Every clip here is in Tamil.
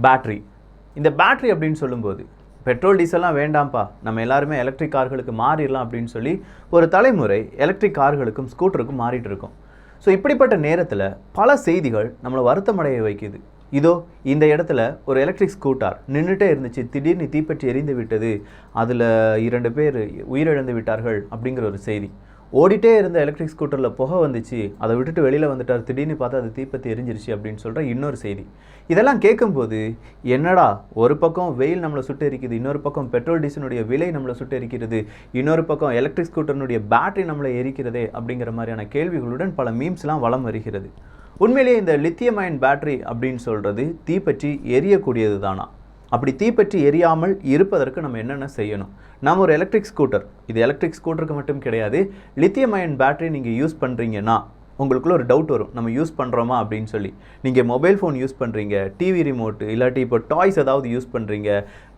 பேட்ரி. இந்த பேட்ரி அப்படின்னு சொல்லும்போது பெட்ரோல் டீசல்லாம் வேண்டாம்ப்பா, நம்ம எல்லாருமே எலக்ட்ரிக் கார்களுக்கு மாறிடலாம் அப்படின்னு சொல்லி ஒரு தலைமுறை எலக்ட்ரிக் கார்களுக்கும் ஸ்கூட்டருக்கும் மாறிட்டு இருக்கோம். ஸோ இப்படிப்பட்ட நேரத்தில் பல செய்திகள் நம்மளை வருத்தமடைய வைக்குது. இதோ இந்த இடத்துல ஒரு எலக்ட்ரிக் ஸ்கூட்டர் நின்றுட்டே இருந்துச்சு, திடீர்னு தீப்பற்றி எரிந்து விட்டது, அதில் 2 பேர் உயிரிழந்து விட்டார்கள் அப்படிங்கிற ஒரு செய்தி. ஓடிட்டே இருந்த எலக்ட்ரிக் ஸ்கூட்டரில் புகை வந்துச்சு, அதை விட்டுட்டு வெளியில் வந்துட்டார், திடீர்னு பார்த்தா அது தீப்பற்றி எரிஞ்சிருச்சு அப்படின்னு சொல்கிற இன்னொரு செய்தி. இதெல்லாம் கேட்கும்போது என்னடா, ஒரு பக்கம் வெயில் நம்மளை சுட்டு எரிக்குது, இன்னொரு பக்கம் பெட்ரோல் டீசலுடைய விலை நம்மளை சுட்டு எரிக்கிறது, இன்னொரு பக்கம் எலக்ட்ரிக் ஸ்கூட்டர்னுடைய பேட்டரி நம்மளை எரிக்கிறதே அப்படிங்கிற மாதிரியான கேள்விகளுடன் பல மீம்ஸ்லாம் வலம் வருகிறது. உண்மையிலேயே இந்த லித்தியம் அயன் பேட்டரி அப்படின்னு சொல்கிறது தீப்பற்றி எரியக்கூடியது தானா? அப்படி தீப்பற்றி எரியாமல் இருப்பதற்கு நம்ம என்னென்ன செய்யணும்? நம்ம ஒரு எலக்ட்ரிக் ஸ்கூட்டர், இது எலக்ட்ரிக் ஸ்கூட்டருக்கு மட்டும் கிடையாது, லித்தியம் அயன் பேட்டரி நீங்கள் யூஸ் பண்ணுறீங்கன்னா உங்களுக்குள்ள ஒரு டவுட் வரும், நம்ம யூஸ் பண்ணுறோமா அப்படின்னு சொல்லி. நீங்கள் மொபைல் ஃபோன் யூஸ் பண்ணுறீங்க, டிவி ரிமோட்டு, இல்லாட்டி இப்போ டாய்ஸ் ஏதாவது யூஸ் பண்ணுறீங்க,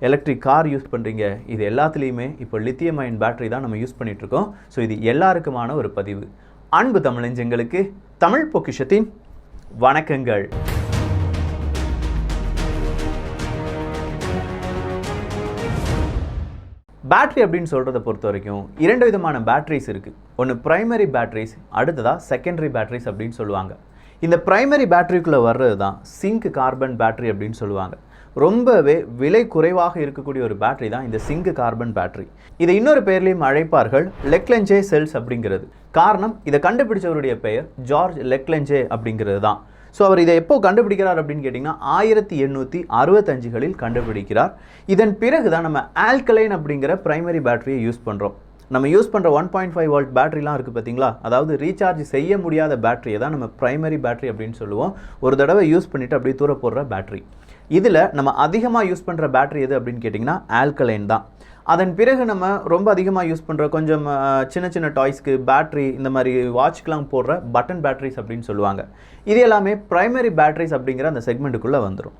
எலக்ட்ரிக் கார் யூஸ் பண்ணுறீங்க, இது எல்லாத்துலேயுமே இப்போ லித்தியம் அயன் பேட்டரி தான் நம்ம யூஸ் பண்ணிகிட்ருக்கோம். ஸோ இது எல்லாருக்குமான ஒரு பதிவு. அன்பு தமிழஞ்சங்களுக்கு தமிழ் பொக்கிஷத்தின் வணக்கங்கள். பேட்டரி அப்படின்னு சொல்கிறத பொறுத்த வரைக்கும் 2 விதமான பேட்டரிஸ் இருக்குது. ஒன்று ப்ரைமரி பேட்டரிஸ், அடுத்ததாக செகண்டரி பேட்டரிஸ் அப்படின்னு சொல்லுவாங்க. இந்த ப்ரைமரி பேட்டரிக்குள்ளே வர்றது தான் சிங்க் கார்பன் பேட்டரி அப்படின்னு சொல்லுவாங்க. ரொம்பவே விலை குறைவாக இருக்கக்கூடிய ஒரு பேட்டரி தான் இந்த சிங்க் கார்பன் பேட்டரி. இதை இன்னொரு பெயர்லையும் அழைப்பார்கள் லெக்லெஞ்சே செல்ஸ் அப்படிங்கிறது. காரணம், இதை கண்டுபிடிச்சவருடைய பெயர் ஜார்ஜ் லெக்லெஞ்சே அப்படிங்கிறது தான். ஸோ அவர் இதை எப்போ கண்டுபிடிக்கிறார் அப்படின்னு கேட்டிங்கன்னா 1865களில் கண்டுபிடிக்கிறார். இதன் பிறகு தான் நம்ம ஆல்கலைன் அப்படிங்கிற ப்ரைமரி பேட்டரியை யூஸ் பண்ணுறோம். நம்ம யூஸ் பண்ணுற 1.5 வோல்ட் பேட்டரிலாம் இருக்குது பார்த்தீங்களா, அதாவது ரீசார்ஜ் செய்ய முடியாத பேட்டரியை தான் நம்ம ப்ரைமரி பேட்டரி அப்படின்னு சொல்லுவோம். ஒரு தடவை யூஸ் பண்ணிவிட்டு அப்படியே தூர போடுற பேட்டரி. இதில் நம்ம அதிகமாக யூஸ் பண்ணுற பேட்டரி எது அப்படின்னு கேட்டிங்கன்னா ஆல்கலைன் தான். அதன் பிறகு நம்ம ரொம்ப அதிகமாக யூஸ் பண்ணுற கொஞ்சம் சின்ன சின்ன டாய்ஸ்க்கு பேட்ரி, இந்த மாதிரி வாட்ச்க்கெலாம் போடுற பட்டன் பேட்டரிஸ் அப்படின்னு சொல்லுவாங்க. இது எல்லாமே ப்ரைமரி பேட்டரிஸ் அப்படிங்கிற அந்த செக்மெண்ட்டுக்குள்ளே வந்துடும்.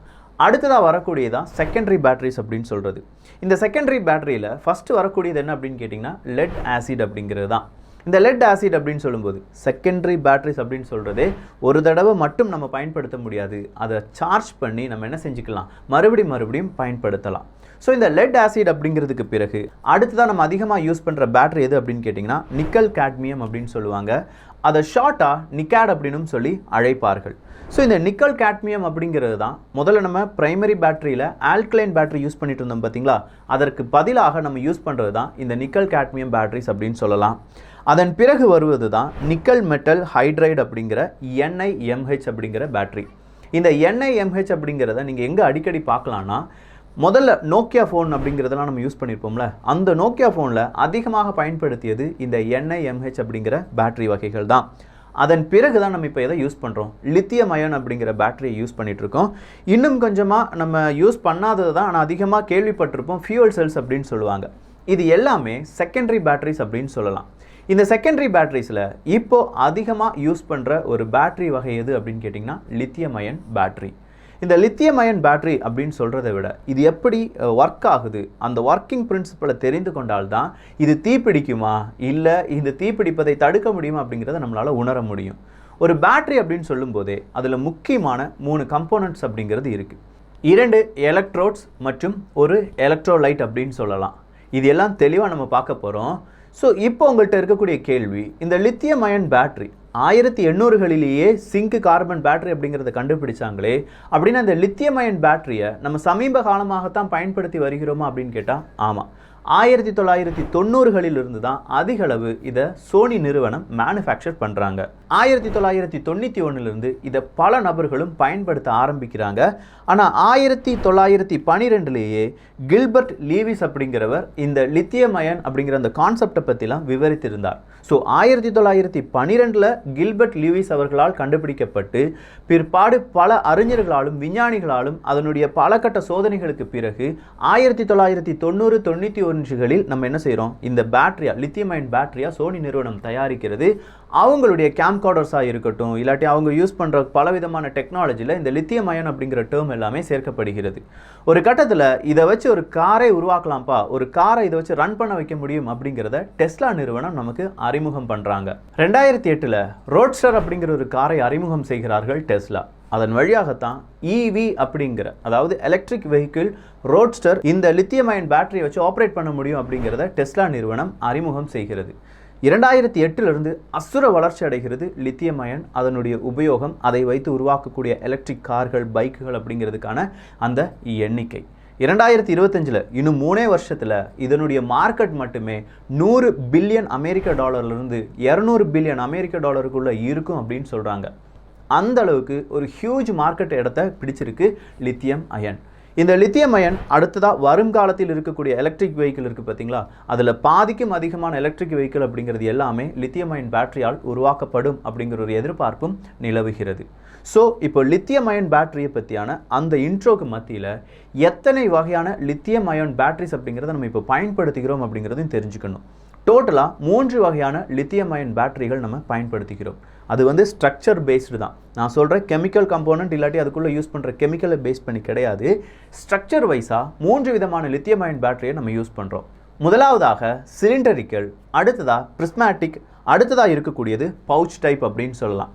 அடுத்ததாக வரக்கூடியதான் செகண்டரி பேட்டரிஸ் அப்படின்னு சொல்கிறது. இந்த செகண்டரி பேட்டரியில் ஃபஸ்ட்டு வரக்கூடியது என்ன அப்படின்னு கேட்டிங்கன்னா லெட் ஆசிட் அப்படிங்கிறது தான். இந்த லெட் ஆசிட் அப்படின்னு சொல்லும்போது செகண்டரி பேட்டரிஸ் அப்படின்னு சொல்கிறதே ஒரு தடவை மட்டும் நம்ம பயன்படுத்த முடியாது, அதை சார்ஜ் பண்ணி நம்ம என்ன செஞ்சுக்கலாம், மறுபடியும் பயன்படுத்தலாம். ஸோ இந்த லெட் ஆசிட் அப்படிங்கிறதுக்கு பிறகு அடுத்ததான் நம்ம அதிகமாக யூஸ் பண்ணுற பேட்டரி எது அப்படின்னு கேட்டிங்கன்னா நிக்கல் கேட்மியம் அப்படின்னு சொல்லுவாங்க. அதை ஷார்ட்டாக நிக்காட் அப்படின்னும் சொல்லி அழைப்பார்கள். ஸோ இந்த நிக்கல் கேட்மியம் அப்படிங்கிறது தான் முதல்ல நம்ம ப்ரைமரி பேட்டரியில் ஆல்கலைன் பேட்டரி யூஸ் பண்ணிட்டு இருந்தோம் பார்த்தீங்களா, அதற்கு பதிலாக நம்ம யூஸ் பண்ணுறது தான் இந்த நிக்கல் கேட்மியம் பேட்டரிஸ் அப்படின்னு சொல்லலாம். அதன் பிறகு வருவது தான் நிக்கல் மெட்டல் ஹைட்ரைடு அப்படிங்கிற NiMH அப்படிங்கிற பேட்டரி. இந்த NiMH அப்படிங்கிறத நீங்கள் எங்கே அடிக்கடி பார்க்கலான்னா, முதல்ல நோக்கியா ஃபோன் அப்படிங்கிறதெல்லாம் நம்ம யூஸ் பண்ணியிருப்போம்ல, அந்த நோக்கியா ஃபோனில் அதிகமாக பயன்படுத்தியது இந்த NiMH அப்படிங்கிற பேட்டரி வகைகள் தான். அதன் பிறகு தான் நம்ம இப்போ எதை யூஸ் பண்ணுறோம், லித்தியம் அயன் அப்படிங்கிற பேட்டரியை யூஸ் பண்ணிகிட்ருக்கோம். இன்னும் கொஞ்சமாக நம்ம யூஸ் பண்ணாதது தான், ஆனால் அதிகமாக கேள்விப்பட்டிருப்போம் ஃபியூவல் செல்ஸ் அப்படின்னு சொல்லுவாங்க. இது எல்லாமே செகண்டரி பேட்டரிஸ் அப்படின்னு சொல்லலாம். இந்த செகண்டரி பேட்டரிஸில் இப்போது அதிகமாக யூஸ் பண்ணுற ஒரு பேட்டரி வகை எது அப்படின்னு கேட்டிங்கன்னா லித்தியம் அயன் பேட்டரி. இந்த லித்தியம் அயன் பேட்டரி அப்படின்னு சொல்கிறத விட இது எப்படி ஒர்க் ஆகுது, அந்த ஒர்க்கிங் பிரின்சிபலை தெரிந்து கொண்டால்தான் இது தீப்பிடிக்குமா இல்லை இந்த தீப்பிடிப்பதை தடுக்க முடியுமா அப்படிங்கிறத நம்மளால் உணர முடியும். ஒரு பேட்டரி அப்படின்னு சொல்லும்போதே அதில் முக்கியமான 3 கம்போனன்ட்ஸ் அப்படிங்கிறது இருக்குது. 2 எலக்ட்ரோட்ஸ் மற்றும் ஒரு எலக்ட்ரோலைட் அப்படின்னு சொல்லலாம். இது எல்லாம் தெளிவாக நம்ம பார்க்க போகிறோம். ஸோ இப்போ உங்கள்கிட்ட இருக்கக்கூடிய கேள்வி, இந்த லித்தியம் அயன் பேட்டரி 1800களிலேயே சிங்க் கார்பன் பேட்டரி அப்படிங்கிறத கண்டுபிடிச்சாங்களே, அப்படின்னா அந்த லித்தியம் அயன் பேட்டரியை நம்ம சமீப காலமாகத்தான் பயன்படுத்தி வருகிறோமா அப்படின்னு கேட்டால் ஆமாம். 1990களிலிருந்து தான் அதிக அளவு இதை சோனி நிறுவனம் மேனுஃபேக்சர் பண்ணுறாங்க. 1991லிருந்து இதை பல நபர்களும் பயன்படுத்த ஆரம்பிக்கிறாங்க. ஆனால் 1912லேயே கில்பர்ட் லீவிஸ் அப்படிங்கிறவர் இந்த லித்தியம் அயன் அப்படிங்கிற அந்த கான்செப்டை பற்றிலாம் விவரித்திருந்தார். ஸோ 1912 கில்பர்ட் லீவிஸ் அவர்களால் கண்டுபிடிக்கப்பட்டு பிற்பாடு பல அறிஞர்களாலும் விஞ்ஞானிகளாலும் அதனுடைய பல கட்ட சோதனைகளுக்கு பிறகு 1990-91களில் நம்ம என்ன செய்கிறோம், இந்த பேட்டரியா லித்தியம் அயன் பேட்டரியா சோனி நிறுவனம் தயாரிக்கிறது. அவங்களுடைய கேம்கார்டர்ஸாக இருக்கட்டும், இல்லாட்டி அவங்க யூஸ் பண்ணுற பலவிதமான டெக்னாலஜியில் இந்த லித்தியம் அயன் அப்படிங்கிற டேர்ம் எல்லாமே சேர்க்கப்படுகிறது. ஒரு கட்டத்தில் இதை வச்சு ஒரு காரை உருவாக்கலாம்ப்பா, ஒரு காரை இதை வச்சு ரன் பண்ண வைக்க முடியும் அப்படிங்கிறத டெஸ்லா நிறுவனம் நமக்கு அறிமுகம் பண்ணுறாங்க. 2008 ரோட்ஸ்டர் அப்படிங்கிற ஒரு காரை அறிமுகம் செய்கிறார்கள் டெஸ்லா. அதன் வழியாகத்தான் இவி அப்படிங்கிற அதாவது எலக்ட்ரிக் வெஹிக்கிள் ரோட்ஸ்டர் இந்த லித்தியம் அயன் பேட்டரியை வச்சு ஆப்ரேட் பண்ண முடியும் அப்படிங்கிறத டெஸ்லா நிறுவனம் அறிமுகம் செய்கிறது. 2008 அசுர வளர்ச்சி அடைகிறது லித்தியம் அயன், அதனுடைய உபயோகம், அதை வைத்து உருவாக்கக்கூடிய எலக்ட்ரிக் கார்கள், பைக்குகள் அப்படிங்கிறதுக்கான அந்த எண்ணிக்கை. 2025 இன்னும் 3 வருஷத்தில் இதனுடைய மார்க்கெட் மட்டுமே $100 பில்லியன் அமெரிக்க 200 பில்லியன் அமெரிக்க இருக்கும் அப்படின்னு சொல்கிறாங்க. அந்த அளவுக்கு ஒரு ஹியூஜ் மார்க்கெட் இடத்தை பிடிச்சிருக்கு லித்தியம் அயன். இந்த லித்தியம் அயன் அடுத்ததாக வருங்காலத்தில் இருக்கக்கூடிய எலக்ட்ரிக் வெஹிக்கிள் இருக்குது பார்த்தீங்களா, அதில் பாதிக்கும் அதிகமான எலக்ட்ரிக் வெஹிக்கிள் அப்படிங்கிறது எல்லாமே லித்தியம் அயன் பேட்டரியால் உருவாக்கப்படும் அப்படிங்கிற ஒரு எதிர்பார்ப்பும் நிலவுகிறது. ஸோ இப்போ லித்தியம் அயன் பேட்டரியை பற்றியான அந்த இன்ட்ரோக்கு மத்தியில் எத்தனை வகையான லித்தியம் அயன் பேட்டரிஸ் அப்படிங்கிறத நம்ம இப்போ பயன்படுத்துகிறோம் அப்படிங்கிறதையும் தெரிஞ்சுக்கணும். டோட்டலாக 3 வகையான லித்தியம் அயன் பேட்டரிகள் நம்ம பயன்படுத்திக்கிறோம். அது ஸ்ட்ரக்சர் பேஸ்டு தான். நான் சொல்கிற கெமிக்கல் கம்போனன்ட் இல்லாட்டி அதுக்குள்ளே யூஸ் பண்ணுற கெமிக்கலை பேஸ் பண்ணி கிடையாது. ஸ்ட்ரக்சர் வைஸாக 3 விதமான லித்தியம் அயன் பேட்டரியை நம்ம யூஸ் பண்ணுறோம். முதலாவதாக சிலிண்டரிக்கல், அடுத்ததாக பிரிஸ்மேட்டிக், அடுத்ததாக இருக்கக்கூடியது பவுச் டைப் அப்படின்னு சொல்லலாம்.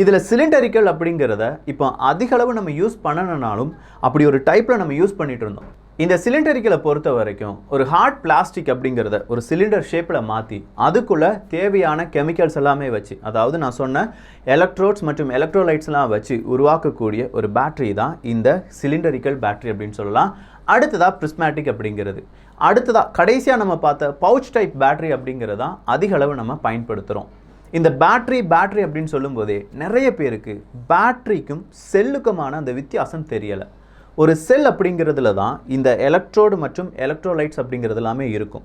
இதில் சிலிண்டரிக்கல் அப்படிங்கிறத இப்போ அதிக அளவு நம்ம யூஸ் பண்ணணும்னாலும் அப்படி ஒரு டைப்பில் நம்ம யூஸ் பண்ணிட்டு இருந்தோம். இந்த சிலிண்டரிக்கலை பொறுத்த வரைக்கும் ஒரு ஹார்ட் பிளாஸ்டிக் அப்படிங்கிறத ஒரு சிலிண்டர் ஷேப்பில் மாற்றி அதுக்குள்ளே தேவையான கெமிக்கல்ஸ் எல்லாமே வச்சு, அதாவது நான் சொன்ன எலக்ட்ரோட்ஸ் மற்றும் எலக்ட்ரோலைட்ஸ்லாம் வச்சு உருவாக்கக்கூடிய ஒரு பேட்டரி தான் இந்த சிலிண்டரிக்கல் பேட்டரி அப்படின்னு சொல்லலாம். அடுத்ததாக பிரிஸ்மேட்டிக் அப்படிங்கிறது. அடுத்ததாக கடைசியாக நம்ம பார்த்த பவுச் டைப் பேட்டரி அப்படிங்கிறதா அதிக அளவு நம்ம பயன்படுத்துகிறோம். இந்த பேட்டரி அப்படின்னு சொல்லும்போதே நிறைய பேருக்கு பேட்டரிக்கும் செல்லுக்குமான அந்த வித்தியாசம் தெரியலை. ஒரு செல் அப்படிங்கிறதுல தான் இந்த எலக்ட்ரோடு மற்றும் எலக்ட்ரோலைட்ஸ் அப்படிங்கிறது எல்லாமே இருக்கும்.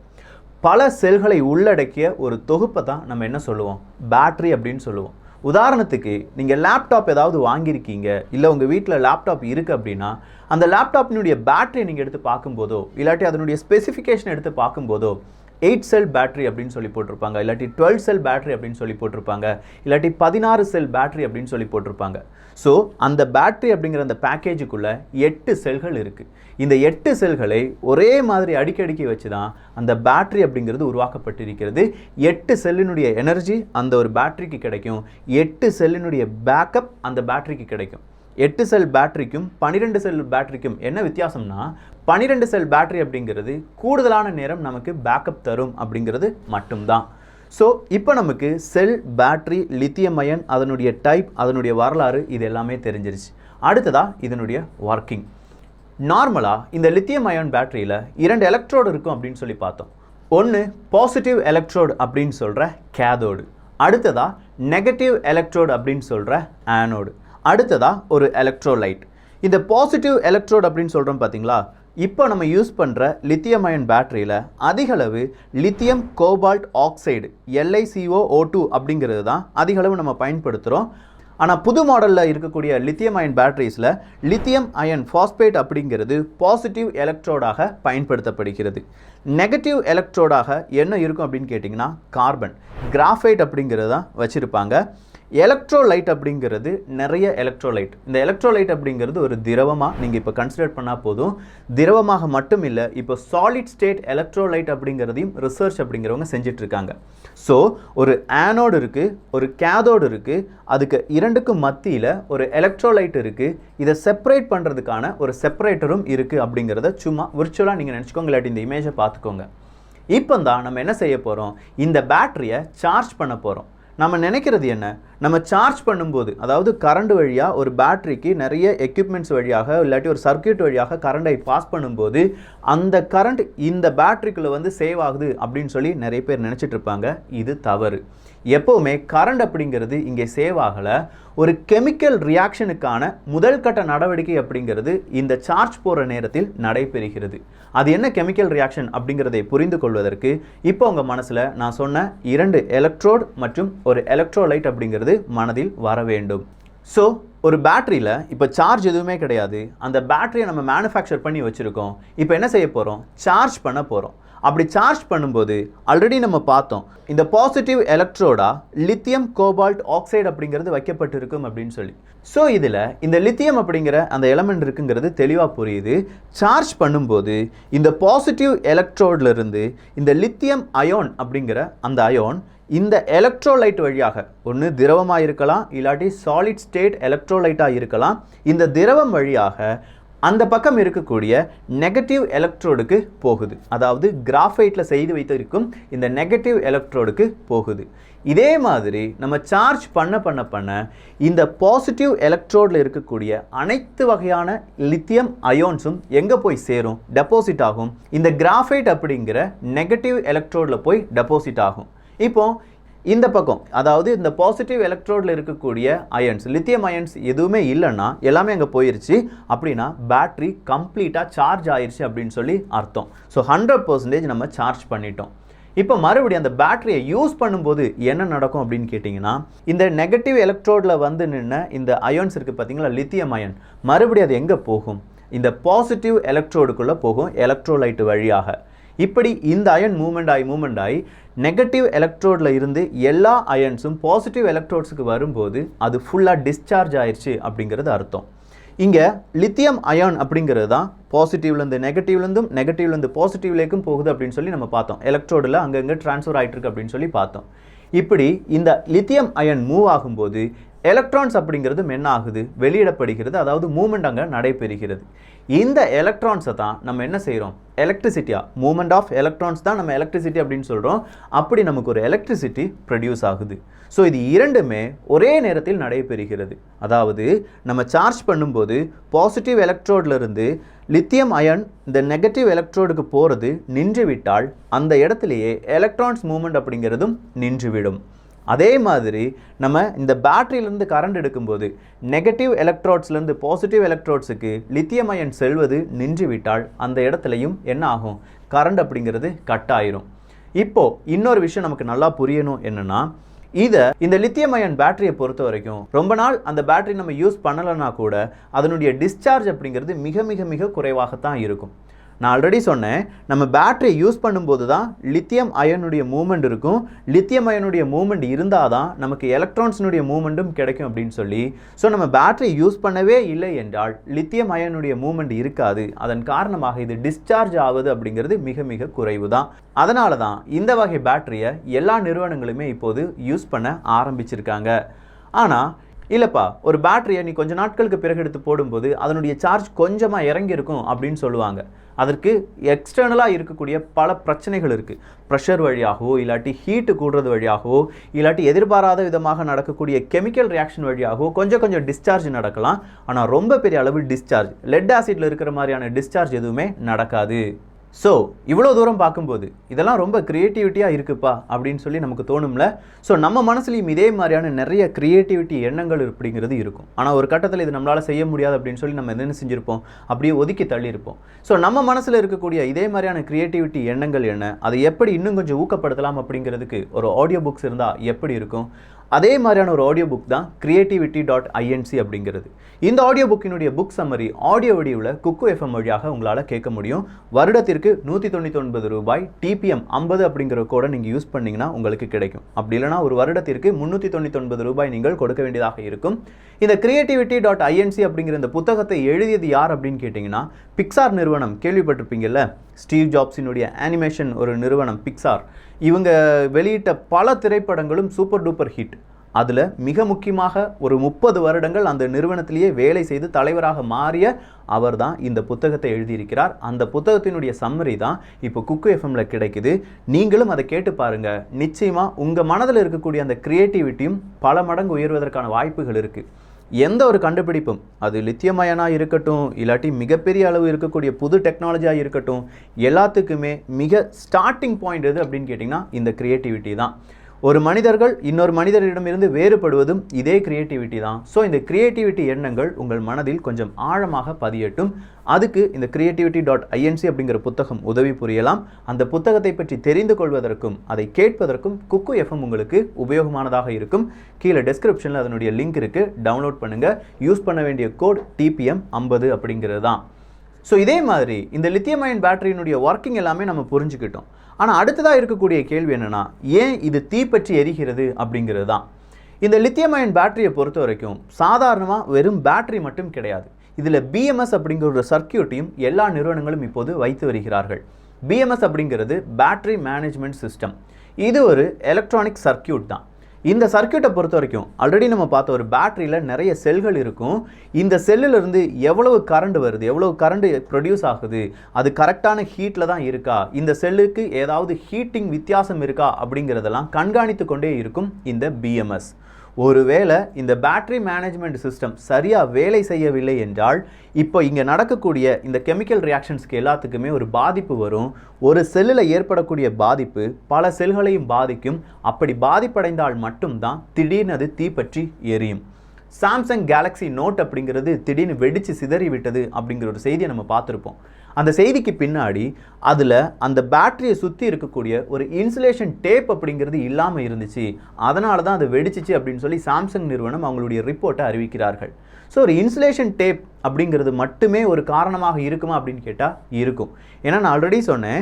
பல செல்களை உள்ளடக்கிய ஒரு தொகுப்பை தான் நம்ம என்ன சொல்லுவோம், பேட்டரி அப்படின்னு சொல்லுவோம். உதாரணத்துக்கு நீங்கள் லேப்டாப் ஏதாவது வாங்கியிருக்கீங்க, இல்லை உங்கள் வீட்டில் லேப்டாப் இருக்குது அப்படின்னா அந்த லேப்டாப்பினுடைய பேட்டரியை நீங்கள் எடுத்து பார்க்கும்போதோ இல்லாட்டி அதனுடைய ஸ்பெசிஃபிகேஷன் எடுத்து பார்க்கும்போதோ 8 செல் பேட்டரி அப்படின்னு சொல்லி போட்டிருப்பாங்க, இல்லாட்டி 12 செல் பேட்டரி அப்படின்னு சொல்லி போட்டிருப்பாங்க, இல்லாட்டி 16 செல் பேட்டரி அப்படின்னு சொல்லி போட்டிருப்பாங்க. ஸோ அந்த பேட்டரி அப்படிங்கிற அந்த பேக்கேஜுக்குள்ளே 8 செல்கள் இருக்குது. இந்த 8 செல்களை ஒரே மாதிரி அடுக்கி வச்சு தான் அந்த பேட்டரி அப்படிங்கிறது உருவாக்கப்பட்டிருக்கிறது. 8 செல்லினுடைய எனர்ஜி அந்த ஒரு பேட்டரிக்கு கிடைக்கும், 8 செல்லினுடைய பேக்கப் அந்த பேட்டரிக்கு கிடைக்கும். 8 செல் பேட்டரிக்கும் 12 செல் பேட்டரிக்கும் என்ன வித்தியாசம்னா, 12 செல் பேட்டரி அப்படிங்கிறது கூடுதலான நேரம் நமக்கு பேக்கப் தரும் அப்படிங்கிறது மட்டும்தான். ஸோ இப்போ நமக்கு செல், பேட்டரி, லித்தியம் அயன், அதனுடைய டைப், அதனுடைய வரலாறு இது எல்லாமே தெரிஞ்சிருச்சு. அடுத்ததாக இதனுடைய ஒர்க்கிங். நார்மலாக இந்த லித்தியம் அயன் பேட்டரியில் 2 எலக்ட்ரோடு இருக்கும் அப்படின்னு சொல்லி பார்த்தோம். ஒன்று பாசிட்டிவ் எலக்ட்ரோடு அப்படின்னு சொல்கிற கேதோடு, அடுத்ததாக நெகட்டிவ் எலக்ட்ரோடு அப்படின்னு சொல்கிற ஆனோடு, அடுத்ததாக ஒரு எலக்ட்ரோலைட். இந்த பாசிட்டிவ் எலக்ட்ரோடு அப்படின்னு சொல்கிறோம் பார்த்தீங்களா, இப்போ நம்ம யூஸ் பண்ணுற லித்தியம் அயன் பேட்டரியில் அதிகளவு லித்தியம் கோபால்ட் ஆக்சைடு LiCO2 அப்படிங்கிறது தான் அதிகளவு நம்ம பயன்படுத்துகிறோம். ஆனால் புது மாடலில் இருக்கக்கூடிய லித்தியம் அயன் பேட்டரிஸில் லித்தியம் அயன் ஃபாஸ்பேட் அப்படிங்கிறது பாசிட்டிவ் எலக்ட்ரோடாக பயன்படுத்தப்படுகிறது. நெகட்டிவ் எலக்ட்ரோடாக என்ன இருக்கும் அப்படின்னு கேட்டிங்கன்னா கார்பன், கிராஃபைட் அப்படிங்கிறது தான் வச்சுருப்பாங்க. எலக்ட்ரோலைட் அப்படிங்கிறது நிறைய எலக்ட்ரோலைட். இந்த எலக்ட்ரோலைட் அப்படிங்கிறது ஒரு திரவமாக நீங்கள் இப்போ கன்சிடர் பண்ணால் போதும். திரவமாக மட்டும் இல்லை, இப்போ சாலிட் ஸ்டேட் எலக்ட்ரோலைட் அப்படிங்கிறதையும் ரிசர்ச் அப்படிங்கிறவங்க செஞ்சிட்ருக்காங்க. ஸோ ஒரு ஆனோடு இருக்குது, ஒரு கேதோடு இருக்குது, அதுக்கு 2க்கும் மத்தியில் ஒரு எலக்ட்ரோலைட் இருக்குது. இதை செப்பரேட் பண்ணுறதுக்கான ஒரு செப்பரேட்டரும் இருக்குது அப்படிங்கிறத சும்மா விர்ச்சுவலாக நீங்கள் நினச்சிக்கோங்க, இல்லாட்டி இந்த இமேஜை பார்த்துக்கோங்க. இப்போ தான் நம்ம என்ன செய்ய போகிறோம், இந்த பேட்டரியை சார்ஜ் பண்ண போகிறோம். நம்ம நினைக்கிறது என்ன, நம்ம சார்ஜ் பண்ணும்போது, அதாவது கரண்ட் வழியாக ஒரு பேட்டரிக்கு நிறைய எக்யூப்மெண்ட்ஸ் வழியாக இல்லாட்டி ஒரு சர்க்கியூட் வழியாக கரண்டை பாஸ் பண்ணும்போது அந்த கரண்ட் இந்த பேட்டரிக்குள்ளே சேவ் ஆகுது அப்படின்னு சொல்லி நிறைய பேர் நினச்சிட்டு இருப்பாங்க. இது தவறு. எப்போவுமே கரண்ட் அப்படிங்கிறது இங்கே சேவ் ஆகலை. ஒரு கெமிக்கல் ரியாக்ஷனுக்கான முதல் கட்ட நடவடிக்கை அப்படிங்கிறது இந்த சார்ஜ் போகிற நேரத்தில் நடைபெறுகிறது. அது என்ன கெமிக்கல் ரியாக்ஷன் அப்படிங்கிறதை புரிந்து கொள்வதற்கு இப்போ உங்கள் மனசில் நான் சொன்ன 2 எலக்ட்ரோட் மற்றும் ஒரு எலக்ட்ரோலைட் அப்படிங்கிறது மனதில் வர வேண்டும். ஸோ ஒரு பேட்டரியில் இப்போ சார்ஜ் எதுவுமே கிடையாது, அந்த பேட்டரியை நம்ம மேனுஃபேக்சர் பண்ணி வச்சுருக்கோம். இப்போ என்ன செய்ய போகிறோம், சார்ஜ் பண்ண போகிறோம். அப்படி சார்ஜ் பண்ணும்போது ஆல்ரெடி நம்ம பார்த்தோம், இந்த பாசிட்டிவ் எலக்ட்ரோடா லித்தியம் கோபால்ட் ஆக்சைடு அப்படிங்கிறது வைக்கப்பட்டிருக்கும் அப்படின்னு சொல்லி. ஸோ இதில் இந்த லித்தியம் அப்படிங்கிற அந்த எலமெண்ட் இருக்குங்கிறது தெளிவாக புரியுது. சார்ஜ் பண்ணும்போது இந்த பாசிட்டிவ் எலக்ட்ரோட்லேருந்து இந்த லித்தியம் அயோன் அப்படிங்கிற அந்த அயோன் இந்த எலக்ட்ரோலைட் வழியாக ஒன்று திரவமாக இருக்கலாம், இல்லாட்டி சாலிட் ஸ்டேட் எலக்ட்ரோலைட்டாக இருக்கலாம். இந்த திரவம் வழியாக அந்த பக்கம் இருக்கக்கூடிய நெகட்டிவ் எலக்ட்ரோடுக்கு போகுது. அதாவது கிராஃபைட்டில் செய்து வைத்திருக்கும் இந்த நெகட்டிவ் எலக்ட்ரோடுக்கு போகுது. இதே மாதிரி நம்ம சார்ஜ் பண்ண இந்த பாசிட்டிவ் எலக்ட்ரோடில் இருக்கக்கூடிய அனைத்து வகையான லித்தியம் அயோன்ஸும் எங்கே போய் சேரும்? டெபாசிட் ஆகும். இந்த கிராஃபைட் அப்படிங்கிற நெகட்டிவ் எலக்ட்ரோடில் போய் டெபாசிட் ஆகும். இப்போ இந்த பக்கம், அதாவது இந்த பாசிட்டிவ் எலக்ட்ரோடில் இருக்கக்கூடிய அயன்ஸ், லித்தியம் அயன்ஸ் எதுவுமே இல்லைன்னா எல்லாமே அங்கே போயிருச்சு. அப்படின்னா பேட்ரி கம்ப்ளீட்டாக சார்ஜ் ஆயிடுச்சு அப்படின்னு சொல்லி அர்த்தம். ஸோ 100% நம்ம சார்ஜ் பண்ணிட்டோம். இப்போ மறுபடியும் அந்த பேட்டரியை யூஸ் பண்ணும்போது என்ன நடக்கும் அப்படின்னு கேட்டிங்கன்னா, இந்த நெகட்டிவ் எலக்ட்ரோடில் வந்து நின்று இந்த அயன்ஸ் இருக்குது பார்த்தீங்களா, லித்தியம் அயன், மறுபடியும் அது எங்கே போகும்? இந்த பாசிட்டிவ் எலக்ட்ரோடுக்குள்ளே போகும், எலக்ட்ரோலைட் வழியாக. இப்படி இந்த அயன் மூமெண்ட் ஆகி நெகட்டிவ் எலக்ட்ரோடில் இருந்து எல்லா அயன்ஸும் பாசிட்டிவ் எலக்ட்ரோட்ஸுக்கு வரும்போது அது ஃபுல்லாக டிஸ்சார்ஜ் ஆயிடுச்சு அப்படிங்கிறது அர்த்தம். இங்கே லித்தியம் அயான் அப்படிங்கிறது தான் பாசிட்டிவ்லேருந்து நெகட்டிவ்லேருந்தும் நெகட்டிவ்லேருந்து பாசிட்டிவ்லேக்கும் போகுது அப்படின்னு சொல்லி நம்ம பார்த்தோம். எலக்ட்ரோடில் அங்கங்கே ட்ரான்ஸ்ஃபர் ஆகிட்டு இருக்கு அப்படின்னு சொல்லி பார்த்தோம். இப்படி இந்த லித்தியம் அயன் மூவ் ஆகும்போது எலக்ட்ரான்ஸ் அப்படிங்கிறது என்ன ஆகுது? வெளியிடப்படுகிறது. அதாவது மூமெண்ட் அங்கே நடைபெறுகிறது. இந்த எலக்ட்ரான்ஸை தான் நம்ம என்ன செய்கிறோம்? எலக்ட்ரிசிட்டியா, மூமெண்ட் ஆஃப் எலக்ட்ரான்ஸ் தான் நம்ம எலக்ட்ரிசிட்டி அப்படின்னு சொல்கிறோம். அப்படி நமக்கு ஒரு எலக்ட்ரிசிட்டி ப்ரொடியூஸ் ஆகுது. ஸோ இது இரண்டுமே ஒரே நேரத்தில் நடைபெறுகிறது. அதாவது நம்ம சார்ஜ் பண்ணும்போது பாசிட்டிவ் எலக்ட்ரோட்லேருந்து லித்தியம் அயன் இந்த நெகட்டிவ் எலக்ட்ரோடுக்கு போகிறது நின்றுவிட்டால் அந்த இடத்துலையே எலக்ட்ரான்ஸ் மூமெண்ட் அப்படிங்கிறதும் நின்றுவிடும். அதே மாதிரி நம்ம இந்த பேட்டரியிலேருந்து கரண்ட் எடுக்கும்போது நெகட்டிவ் எலக்ட்ரோட்ஸ்லேருந்து பாசிட்டிவ் எலக்ட்ரோட்ஸுக்கு லித்தியம் அயன் செல்வது நின்றுவிட்டால் அந்த இடத்துலையும் என்ன ஆகும்? கரண்ட் அப்படிங்கிறது கட் ஆயிரும். இப்போது இன்னொரு விஷயம் நமக்கு நல்லா புரியணும் என்னென்னா, இந்த லித்தியம் அயன் பேட்டரியை பொறுத்த வரைக்கும் ரொம்ப நாள் அந்த பேட்டரி நம்ம யூஸ் பண்ணலைன்னா கூட அதனுடைய டிஸ்சார்ஜ் அப்படிங்கிறது மிக மிக மிக குறைவாகத்தான் இருக்கும். நான் ஆல்ரெடி சொன்னேன், நம்ம பேட்டரியை யூஸ் பண்ணும்போது தான் லித்தியம் அயனுடைய மூமெண்ட் இருக்கும். லித்தியம் அயனுடைய மூமெண்ட் இருந்தால் தான் நமக்கு எலக்ட்ரான்ஸினுடைய மூமெண்ட்டும் கிடைக்கும் அப்படின்னு சொல்லி. ஸோ நம்ம பேட்டரி யூஸ் பண்ணவே இல்லை என்றால் லித்தியம் அயனுடைய மூமெண்ட் இருக்காது. அதன் காரணமாக இது டிஸ்சார்ஜ் ஆகுது அப்படிங்கிறது மிக மிக குறைவு தான். அதனால தான் இந்த வகை பேட்டரியை எல்லா நிறுவனங்களுமே இப்போது யூஸ் பண்ண ஆரம்பிச்சிருக்காங்க. ஆனால் இல்லைப்பா, ஒரு பேட்டரியை நீ கொஞ்சம் நாட்களுக்கு பிறகு எடுத்து போடும்போது அதனுடைய சார்ஜ் கொஞ்சமாக இறங்கியிருக்கும் அப்படின்னு சொல்லுவாங்க. அதற்கு எக்ஸ்டர்னலாக இருக்கக்கூடிய பல பிரச்சனைகள் இருக்குது. ப்ரெஷர் வழியாகவோ இல்லாட்டி ஹீட்டு கூடுறது வழியாகவோ இல்லாட்டி எதிர்பாராத விதமாக நடக்கக்கூடிய கெமிக்கல் ரியாக்ஷன் வழியாகவோ கொஞ்சம் டிஸ்சார்ஜ் நடக்கலாம். ஆனால் ரொம்ப பெரிய அளவு டிஸ்சார்ஜ், லெட் ஆசிட்டில் இருக்கிற மாதிரியான டிஸ்சார்ஜ் எதுவுமே நடக்காது. ஸோ இவ்வளோ தூரம் பார்க்கும்போது இதெல்லாம் ரொம்ப க்ரியேட்டிவிட்டியாக இருக்குப்பா அப்படின்னு சொல்லி நமக்கு தோணும்ல. ஸோ நம்ம மனசுலையும் இதே மாதிரியான நிறைய க்ரியேட்டிவிட்டி எண்ணங்கள் அப்படிங்கிறது இருக்கும். ஆனால் ஒரு கட்டத்தில் இது நம்மளால் செய்ய முடியாது அப்படின்னு சொல்லி நம்ம என்ன செஞ்சுருப்போம்? அப்படியே ஒதுக்கி தள்ளியிருப்போம். ஸோ நம்ம மனசில் இருக்கக்கூடிய இதே மாதிரியான க்ரியேட்டிவிட்டி எண்ணங்கள் என்ன, அதை எப்படி இன்னும் கொஞ்சம் ஊக்கப்படுத்தலாம் அப்படிங்கிறதுக்கு ஒரு ஆடியோ புக்ஸ் இருந்தால் எப்படி இருக்கும்? அதே மாதிரியான ஒரு ஆடியோ புக் தான் creativity.inc அப்படிங்கிறது. இந்த ஆடியோ புக்கினுடைய புக் சம்மரி ஆடியோ வடிவில் குக்கு எஃப்எம் வழியாக உங்களால் கேட்க முடியும். வருடத்திற்கு 199 ரூபாய், டிபிஎம் 50 அப்படிங்கிற கோடை நீங்கள் யூஸ் பண்ணிங்கன்னா உங்களுக்கு கிடைக்கும். அப்படி இல்லைனா ஒரு வருடத்திற்கு 399 ரூபாய் நீங்கள் கொடுக்க வேண்டியதாக இருக்கும். இந்த creativity.inc அப்படிங்கிற இந்த புத்தகத்தை எழுதியது யார் அப்படின்னு கேட்டிங்கன்னா, பிக்சார் நிறுவனம் கேள்விப்பட்டிருப்பீங்கல்ல. ஸ்டீவ் ஜாப்ஸினுடைய அனிமேஷன் ஒரு நிறுவனம் பிக்சார். இவங்க வெளியிட்ட பல திரைப்படங்களும் சூப்பர் டூப்பர் ஹிட். அதில் மிக முக்கியமாக ஒரு 30 வருடங்கள் அந்த நிறுவனத்திலேயே வேலை செய்து தலைவராக மாறிய அவர் தான் இந்த புத்தகத்தை எழுதியிருக்கிறார். அந்த புத்தகத்தினுடைய சம்மரி தான் இப்போ குக்கு எஃப்எம்ல கிடைக்குது. நீங்களும் அதை கேட்டு பாருங்கள். நிச்சயமாக உங்கள் மனதில் இருக்கக்கூடிய அந்த கிரியேட்டிவிட்டியும் பல மடங்கு உயர்வதற்கான வாய்ப்புகள் இருக்குது. எந்த ஒரு கண்டுபிடிப்பும், அது லித்தியம் அயனாக இருக்கட்டும் இல்லாட்டி மிகப்பெரிய அளவு இருக்கக்கூடிய புது டெக்னாலஜியாக இருக்கட்டும், எல்லாத்துக்குமே மிக ஸ்டார்டிங் பாயிண்ட் எது அப்படின்னு கேட்டிங்கன்னா இந்த கிரியேட்டிவிட்டி தான். ஒரு மனிதர்கள் இன்னொரு மனிதரிடமிருந்து வேறுபடுவதும் இதே கிரியேட்டிவிட்டி தான். ஸோ இந்த கிரியேட்டிவிட்டி எண்ணங்கள் உங்கள் மனதில் கொஞ்சம் ஆழமாக பதியட்டும். அதுக்கு இந்த creativity.inc அப்படிங்கிற புத்தகம் உதவி புரியலாம். அந்த புத்தகத்தை பற்றி தெரிந்து கொள்வதற்கும் அதை கேட்பதற்கும் குக்கு எஃப்எம் உங்களுக்கு உபயோகமானதாக இருக்கும். கீழே டெஸ்கிரிப்ஷனில் அதனுடைய லிங்க் இருக்குது, டவுன்லோட் பண்ணுங்கள். யூஸ் பண்ண வேண்டிய கோட் TPM 50 அப்படிங்கிறது தான். ஸோ இதே மாதிரி இந்த லித்தியம் அயன் பேட்டரியினுடைய ஒர்க்கிங் எல்லாமே நம்ம புரிஞ்சுக்கிட்டோம். ஆனால் அடுத்ததாக இருக்கக்கூடிய கேள்வி என்னென்னா, ஏன் இது தீப்பற்றி எரிகிறது அப்படிங்கிறது தான். இந்த லித்தியம் அயன் பேட்டரியை பொறுத்த வரைக்கும் சாதாரணமாக வெறும் பேட்டரி மட்டும் கிடையாது. இதில் BMS அப்படிங்கிற ஒரு சர்க்கியூட்டையும் எல்லா நிறுவனங்களும் இப்போது வைத்து வருகிறார்கள். BMS அப்படிங்கிறது பேட்டரி மேனேஜ்மெண்ட் சிஸ்டம். இது ஒரு எலக்ட்ரானிக் சர்க்கியூட் தான். இந்த சர்க்கியூட்டை பொறுத்த வரைக்கும் ஆல்ரெடி நம்ம பார்த்த ஒரு பேட்டரியில் நிறைய செல்கள் இருக்கும். இந்த செல்லிலிருந்து எவ்வளவு கரண்ட் வருது, எவ்வளவு கரண்ட் ப்ரொடியூஸ் ஆகுது, அது கரெக்டான ஹீட்டில் தான் இருக்கா, இந்த செல்லுக்கு ஏதாவது ஹீட்டிங் வித்தியாசம் இருக்கா அப்படிங்கிறதெல்லாம் கண்காணித்து கொண்டே இருக்கும் இந்த பிஎம்எஸ். ஒருவேளை இந்த பேட்டரி மேனேஜ்மெண்ட் சிஸ்டம் சரியாக வேலை செய்யவில்லை என்றால் இப்போ இங்கே நடக்கக்கூடிய இந்த கெமிக்கல் ரியாக்ஷன்ஸ்க்கு எல்லாத்துக்குமே ஒரு பாதிப்பு வரும். ஒரு செல்லில் ஏற்படக்கூடிய பாதிப்பு பல செல்களையும் பாதிக்கும். அப்படி பாதிப்படைந்தால் மட்டும்தான் திடீர்னு அது தீப்பற்றி எரியும். சாம்சங் கேலக்ஸி நோட் அப்படிங்கிறது திடீர்னு வெடித்து சிதறி விட்டது அப்படிங்கிற ஒரு செய்தியை நம்ம பார்த்துருப்போம். அந்த செய்திக்கு பின்னாடி அதில் அந்த பேட்டரியை சுற்றி இருக்கக்கூடிய ஒரு இன்சுலேஷன் டேப் அப்படிங்கிறது இல்லாமல் இருந்துச்சு, அதனால தான் அது வெடிச்சிச்சு அப்படின்னு சொல்லி சாம்சங் நிறுவனம் அவங்களுடைய ரிப்போர்ட்டை அறிவிக்கிறார்கள். ஸோ ஒரு இன்சுலேஷன் டேப் அப்படிங்கிறது மட்டுமே ஒரு காரணமாக இருக்குமா அப்படின்னு கேட்டால் இருக்கும். ஏன்னா நான் ஆல்ரெடி சொன்னேன்,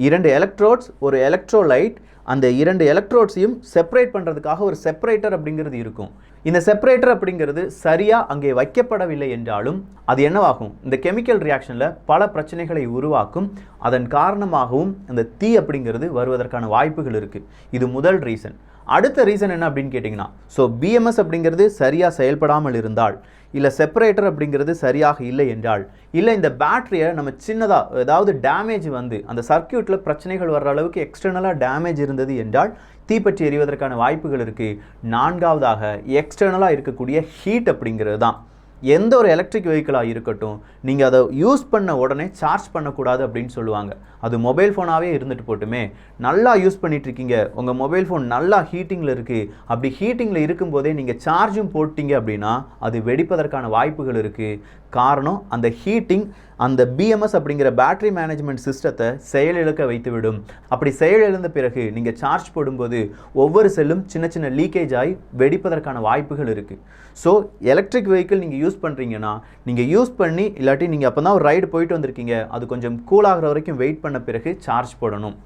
2 எலக்ட்ரோட்ஸ் ஒரு எலக்ட்ரோலைட், அந்த 2 எலக்ட்ரோட்ஸையும் செப்பரேட் பண்ணுறதுக்காக ஒரு செப்பரேட்டர் அப்படிங்கிறது இருக்கும். இந்த செப்பரேட்டர் அப்படிங்கிறது சரியாக அங்கே வைக்கப்படவில்லை என்றாலும் அது என்னவாகும், இந்த கெமிக்கல் ரியாக்ஷனில் பல பிரச்சனைகளை உருவாக்கும். அதன் காரணமாகவும் இந்த தீ அப்படிங்கிறது வருவதற்கான வாய்ப்புகள் இருக்குது. இது முதல் ரீசன். அடுத்த ரீசன் என்ன அப்படின்னு கேட்டிங்கன்னா, ஸோ பிஎம்எஸ் அப்படிங்கிறது சரியாக செயல்படாமல் இருந்தால், இல்லை செப்பரேட்டர் அப்படிங்கிறது சரியாக இல்லை என்றால், இல்லை இந்த பேட்டரியை நம்ம சின்னதாக ஏதாவது டேமேஜ் வந்து அந்த சர்க்கியூட்டில் பிரச்சனைகள் வர்ற அளவுக்கு எக்ஸ்டர்னலாக டேமேஜ் இருந்தது என்றால் தீப்பற்றி எரிவதற்கான வாய்ப்புகள் இருக்குது. நான்காவதாக எக்ஸ்டர்னலாக இருக்கக்கூடிய ஹீட் அப்படிங்கிறது தான். எந்த ஒரு எலக்ட்ரிக் வெஹிக்கிளாக இருக்கட்டும், நீங்கள் அதை யூஸ் பண்ண உடனே சார்ஜ் பண்ணக்கூடாது அப்படின்னு சொல்லுவாங்க. அது மொபைல் ஃபோனாகவே இருந்துட்டு போட்டுமே, நல்லா யூஸ் பண்ணிகிட்ருக்கீங்க, உங்கள் மொபைல் ஃபோன் நல்லா ஹீட்டிங்கில் இருக்குது, அப்படி ஹீட்டிங்கில் இருக்கும்போதே நீங்கள் சார்ஜும் போட்டிங்க அப்படின்னா அது வெடிப்பதற்கான வாய்ப்புகள் இருக்குது. காரணம், அந்த ஹீட்டிங் அந்த பிஎம்எஸ் அப்படிங்கிற பேட்டரி மேனேஜ்மெண்ட் சிஸ்டத்தை செயலிழக்க வைத்துவிடும். அப்படி செயலிழந்த பிறகு நீங்கள் சார்ஜ் போடும்போது ஒவ்வொரு செல்லும் சின்ன சின்ன லீக்கேஜ் ஆகி வெடிப்பதற்கான வாய்ப்புகள் இருக்குது. ஸோ எலக்ட்ரிக் வெஹிக்கிள் நீங்கள் யூஸ் பண்ணுறீங்கன்னா, நீங்கள் யூஸ் பண்ணி இல்லாட்டி நீங்கள் அப்போ தான் ஒரு ரைடு போயிட்டு வந்திருக்கீங்க, அது கொஞ்சம் கூலாகிற வரைக்கும் வெயிட் பண்ண பிறகு சார்ஜ் போடணும்.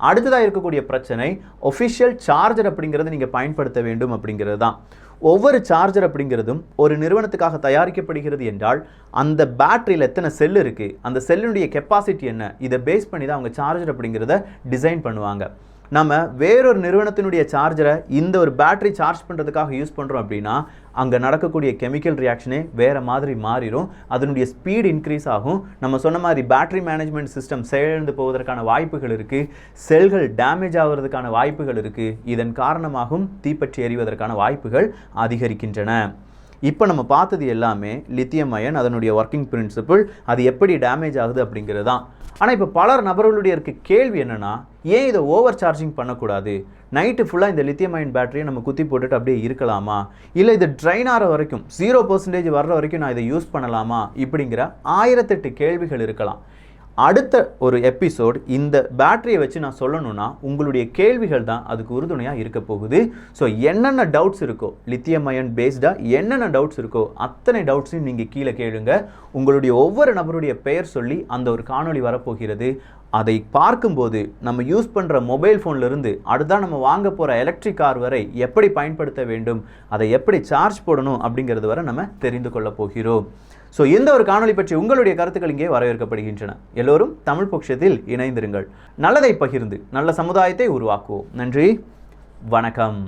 அடுத்ததாக இருக்கக்கூடிய பிரச்சனை, ஒஃபிஷியல் சார்ஜர் அப்படிங்கிறது நீங்கள் பயன்படுத்த வேண்டும் அப்படிங்கிறது தான். ஒவ்வொரு சார்ஜர் அப்படிங்கிறதும் ஒரு நிறுவனத்துக்காக தயாரிக்கப்படுகிறது என்றால் அந்த பேட்டரியில் எத்தனை செல் இருக்குது, அந்த செல்லுடைய கெப்பாசிட்டி என்ன, இதை பேஸ் பண்ணி தான் அவங்க சார்ஜர் அப்படிங்கிறத டிசைன் பண்ணுவாங்க. நம்ம வேறொரு நிறுவனத்தினுடைய சார்ஜரை இந்த ஒரு பேட்டரி சார்ஜ் பண்ணுறதுக்காக யூஸ் பண்ணுறோம் அப்படின்னா அங்கே நடக்கக்கூடிய கெமிக்கல் ரியாக்ஷனே வேறு மாதிரி மாறிடும். அதனுடைய ஸ்பீட் இன்க்ரீஸ் ஆகும். நம்ம சொன்ன மாதிரி பேட்டரி மேனேஜ்மெண்ட் சிஸ்டம் செயலிழந்து போவதற்கான வாய்ப்புகள் இருக்குது. செல்கள் டேமேஜ் ஆகிறதுக்கான வாய்ப்புகள் இருக்குது. இதன் காரணமாகவும் தீப்பற்றி எறிவதற்கான வாய்ப்புகள் அதிகரிக்கின்றன. இப்போ நம்ம பார்த்தது எல்லாமே லித்தியம் அயன், அதனுடைய ஒர்க்கிங் பிரின்சிபிள், அது எப்படி டேமேஜ் ஆகுது அப்படிங்கிறது தான். ஆனால் இப்போ பலர் நபர்களுடைய இருக்க கேள்வி என்னென்னா, ஏன் இதை ஓவர் சார்ஜிங் பண்ணக்கூடாது, நைட்டு ஃபுல்லாக இந்த லித்தியம் அயன் பேட்டரியை நம்ம குத்தி போட்டுட்டு அப்படியே இருக்கலாமா, இல்லை இது ட்ரைன் ஆகிற வரைக்கும் 0% வர்ற வரைக்கும் நான் இதை யூஸ் பண்ணலாமா, இப்படிங்கிற 1008 கேள்விகள் இருக்கலாம். அடுத்த ஒரு எபிசோட் இந்த பேட்டரியை வச்சு நான் சொல்லணும்னா உங்களுடைய கேள்விகள் தான் அதுக்கு உறுதுணையாக இருக்க போகுது. ஸோ என்னென்ன டவுட்ஸ் இருக்கோ, லித்தியம் அயன் பேஸ்டாக என்னென்ன டவுட்ஸ் இருக்கோ அத்தனை டவுட்ஸையும் நீங்கள் கீழே கேளுங்க. உங்களுடைய ஒவ்வொரு நபருடைய பெயர் சொல்லி அந்த ஒரு காணொளி வரப்போகிறது. அதை பார்க்கும்போது நம்ம யூஸ் பண்ணுற மொபைல் ஃபோன்லேருந்து அடுத்ததான் நம்ம வாங்க போகிற எலக்ட்ரிக் கார் வரை எப்படி பயன்படுத்த வேண்டும், அதை எப்படி சார்ஜ் போடணும் அப்படிங்கிறது வரை நம்ம தெரிந்து கொள்ள போகிறோம். ஸோ இந்த ஒரு காணொளி பற்றி உங்களுடைய கருத்துக்கள் இங்கே வரவேற்கப்படுகின்றன. எல்லோரும் தமிழ் பொக்கிஷத்தில் இணைந்திருங்கள். நல்லதை பகிர்ந்து நல்ல சமுதாயத்தை உருவாக்குவோம். நன்றி, வணக்கம்.